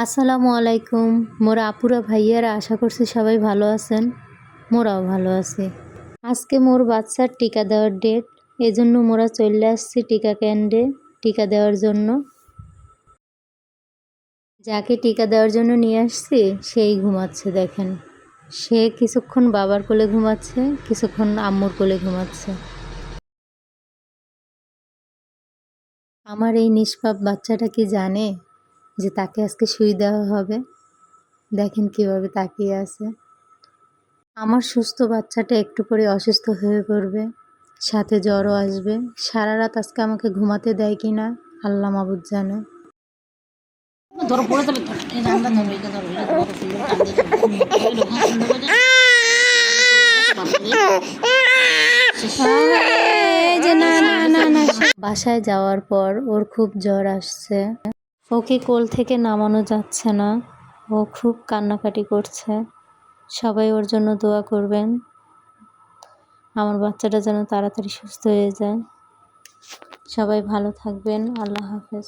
আসসালামু আলাইকুম। মোরা আপুরা ভাইয়ারা আশা করছি সবাই ভালো আছেন। মোরাও ভালো আছি। আজকে মোর বাচ্চার টিকা দেওয়ার ডেট, এজন্য মোরা চলে আসছি টিকা কেন্দ্রে টিকা দেওয়ার জন্য। যাকে টিকা দেওয়ার জন্য নিয়ে আসছি সেই ঘুমাচ্ছে, দেখেন। সে কিছুক্ষণ বাবার কোলে ঘুমাচ্ছে, কিছুক্ষণ আম্মুর কোলে ঘুমাচ্ছে। আমার এই নিষ্পাপ বাচ্চাটা কি জানে যে তাকে আজকে সুই দেওয়া হবে? দেখেন কিভাবে তাকিয়ে আছে। আমার সুস্থ বাচ্চাটা একটু পরে অসুস্থ হয়ে পড়বে, সাথে জ্বরও আসবে। সারা রাত আজকে আমাকে ঘুমাতে দেয় কি না আল্লাহ মাবুদ জানে। বাসায় যাওয়ার পর ওর খুব জ্বর আসছে, ওকে কোল থেকে নামানো যাচ্ছে না, ও খুব কান্নাকাটি করছে। সবাই ওর জন্য দোয়া করবেন, আমার বাচ্চাটা যেন তাড়াতাড়ি সুস্থ হয়ে যায়। সবাই ভালো থাকবেন। আল্লাহ হাফেজ।